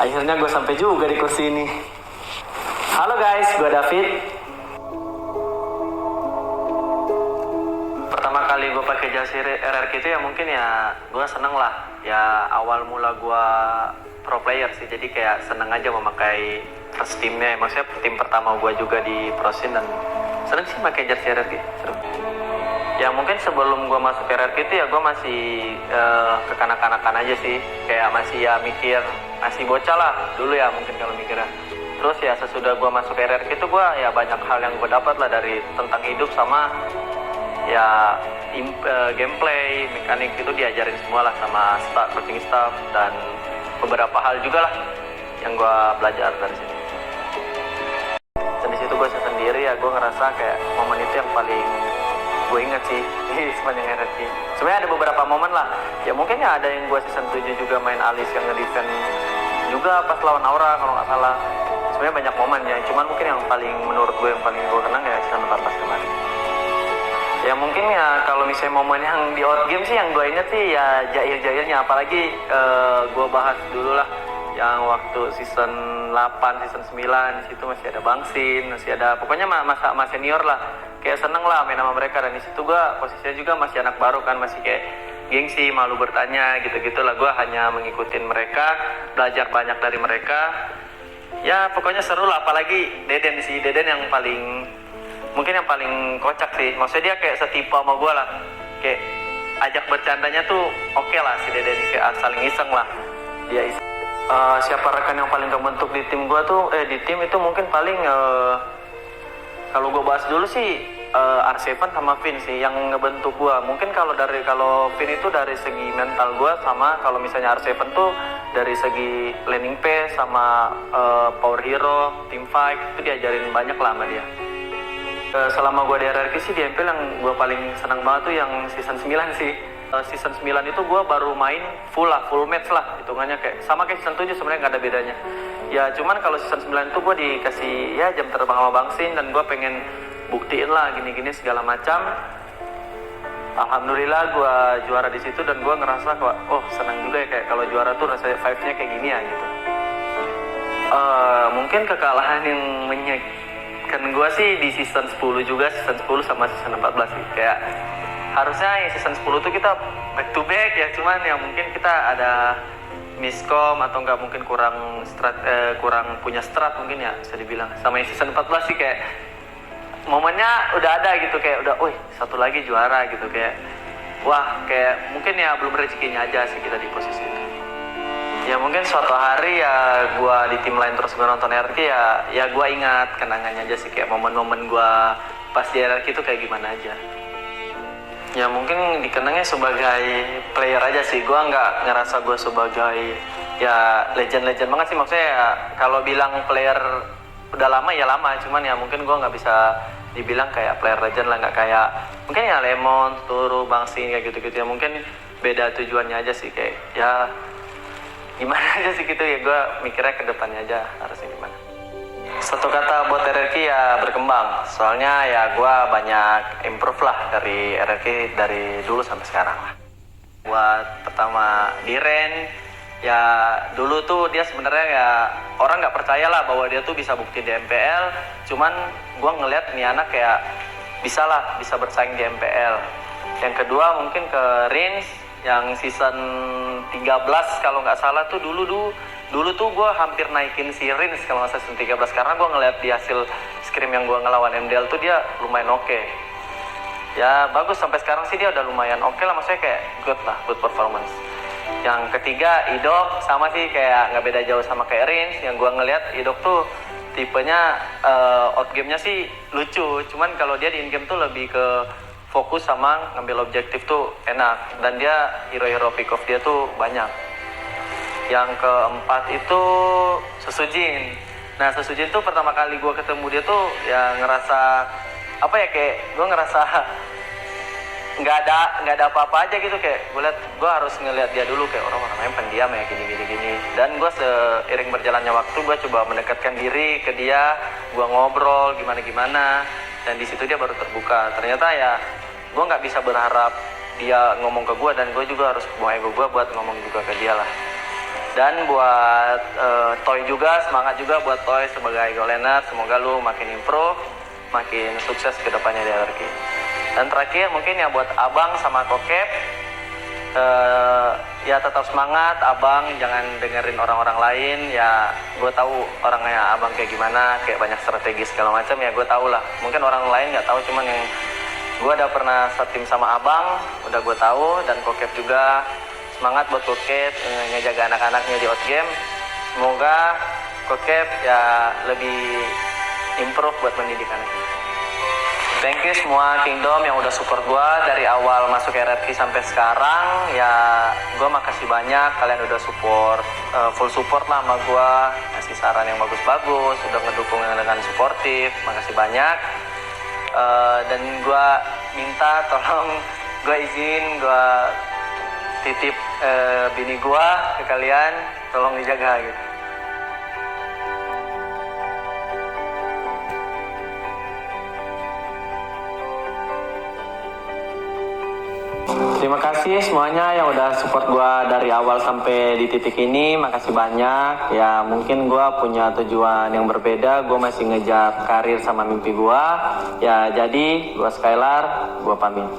Akhirnya gue sampai juga di kursi ini. Halo guys, gue David. Pertama kali gue pakai jersey RRQ itu ya mungkin ya gue seneng lah. Ya awal mula gue pro player sih, jadi kayak seneng aja memakai first teamnya. Maksudnya tim pertama gue juga di pro scene dan seneng sih pakai jersey RRQ. Seru. Ya mungkin sebelum gue masuk RRQ itu ya gue masih kekanak-kanakan aja sih. Kayak masih ya mikir, masih bocah lah dulu ya mungkin kalau mikirnya. Terus ya sesudah gue masuk RRQ itu gue ya banyak hal yang gue dapat lah dari tentang hidup sama ya gameplay, mekanik itu diajarin semua lah sama coaching staff dan beberapa hal juga lah yang gue belajar dari situ. Dan di situ gue sendiri ya gue ngerasa kayak momen itu yang paling gue inget sih di sepanjang RRQ. Sebenarnya ada beberapa momen lah. Ya mungkin ya ada yang gue season 7 juga main Alice yang ngedefend juga pas lawan Aura kalau nggak salah. Sebenarnya banyak momen ya. Cuman mungkin yang paling menurut gue yang paling gue kenang ya season 14 kemarin. Ya mungkin ya kalau misalnya momen yang di outgame sih yang gue inget sih ya jail-jailnya. Apalagi gue bahas dulu lah yang waktu season 8, season 9 di situ masih ada Bangsin, masih ada pokoknya masa senior lah. Kayak seneng lah main sama mereka dan di situ gue posisinya juga masih anak baru kan, masih kayak gengsi, malu bertanya gitu-gitu lah. Gue hanya mengikutin mereka, belajar banyak dari mereka. Ya pokoknya seru lah, apalagi Deden yang paling mungkin yang paling kocak sih. Maksudnya dia kayak setipe sama gue lah. Kayak ajak bercandanya tuh oke lah si Deden ini, kayak saling iseng lah. Dia iseng. Siapa rekan yang paling kebentuk di tim gue tuh di tim itu mungkin paling kalau gue bahas dulu sih R7 sama Vin sih yang ngebentuk gue. Mungkin kalau Vin itu dari segi mental gue, sama kalau misalnya R7 tuh dari segi laning pace sama power hero, team fight itu diajarin banyak lah sama dia. Selama gue di RRQ sih di MPL yang gue paling senang banget tuh yang season 9 sih. Season 9 itu gue baru main full match lah hitungannya, kayak sama kayak season 7 sebenarnya nggak ada bedanya. Ya cuman kalau season 9 itu gue dikasih ya jam terbang sama Bangsin dan gue pengen buktiin lah gini-gini segala macam. Alhamdulillah gue juara di situ dan gue ngerasa kok senang juga ya, kayak kalau juara tuh rasanya vibe-nya kayak gini ya gitu. Mungkin kekalahan yang menyakitkan gue sih di season 10 juga, season 10 sama season 14 sih. Kayak harusnya ya season 10 tuh kita back to back ya, cuman ya mungkin kita ada miskom atau nggak mungkin kurang punya strat mungkin ya bisa dibilang. Sama yang season 14 sih kayak momennya udah ada gitu, kayak udah satu lagi juara gitu, kayak wah kayak mungkin ya belum rezekinya aja sih kita di posisi itu. Ya mungkin suatu hari ya gue di tim lain terus gue nonton RRQ ya gue ingat kenangannya aja sih, kayak momen-momen gue pas di RRQ itu kayak gimana aja. Ya mungkin dikenangnya sebagai player aja sih, gue nggak ngerasa gue sebagai ya legend banget sih. Maksudnya ya kalau bilang player udah lama ya lama, cuman ya mungkin gue nggak bisa dibilang kayak player legend lah, nggak kayak mungkin ya Lemon, Turu, Bangsin kayak gitu-gitu ya. Mungkin beda tujuannya aja sih, kayak ya gimana aja sih gitu ya, gue mikirnya ke depannya aja harusnya gimana. Satu kata buat RRQ ya berkembang, soalnya ya gue banyak improve lah dari RRQ dari dulu sampai sekarang lah. Buat pertama di Ren, ya dulu tuh dia sebenarnya ya orang nggak percaya lah bahwa dia tuh bisa bukti di MPL, cuman gue ngeliat nih anak kayak bisa bersaing di MPL. Yang kedua mungkin ke Rins yang season 13 kalau nggak salah tuh dulu tuh gue hampir naikin si Rins kalau nggak salah season 13, karena gue ngeliat di hasil scrim yang gue ngelawan MDL tuh dia lumayan oke. Ya bagus, sampai sekarang sih dia udah lumayan oke lah, maksudnya kayak good performance. Yang ketiga Idok, sama sih kayak nggak beda jauh sama kayak Rins. Yang gue ngeliat Idok tuh tipenya outgame-nya sih lucu, cuman kalau dia di in-game tuh lebih ke fokus sama ngambil objektif tuh enak, dan dia hero pick off dia tuh banyak. Yang keempat itu Susujin. Nah Susujin tuh pertama kali gue ketemu dia tuh ya ngerasa apa ya, kayak gue ngerasa nggak ada apa-apa aja gitu, kayak gue harus ngeliat dia dulu, kayak orang-orangnya pendiam ya gini. Dan gue seiring berjalannya waktu gue coba mendekatkan diri ke dia, gue ngobrol gimana, dan di situ dia baru terbuka. Ternyata ya gue nggak bisa berharap dia ngomong ke gue, dan gue juga harus buang ego gue buat ngomong juga ke dia lah. Dan buat Toy juga, semangat juga buat Toy sebagai goalender. Semoga lu makin improve, makin sukses ke depannya di LRQ. Dan terakhir mungkin ya buat Abang sama Kokep, ya tetap semangat Abang, jangan dengerin orang-orang lain. Ya gue tahu orangnya Abang kayak gimana, kayak banyak strategi segala macam, ya gue tahu lah. Mungkin orang lain nggak tahu, cuman yang gue udah pernah setim sama Abang, udah gue tahu. Dan Kokep juga, semangat buat Kokep ngejaga anak-anaknya di outgame. Semoga Kokep ya lebih improve buat pendidikannya. Thank you semua Kingdom yang udah support gue dari awal masuk RRQ sampai sekarang. Ya gue makasih banyak, kalian udah support, full support lah sama gue, ngasih saran yang bagus-bagus, udah ngedukung dengan suportif. Makasih banyak. Dan gue minta tolong, gue izin, gue titip bini gue ke kalian, tolong dijaga gitu. Terima kasih semuanya yang udah support gue dari awal sampai di titik ini. Makasih banyak. Ya mungkin gue punya tujuan yang berbeda. Gue masih ngejar karir sama mimpi gue. Ya jadi gue Skylar, gue pamit.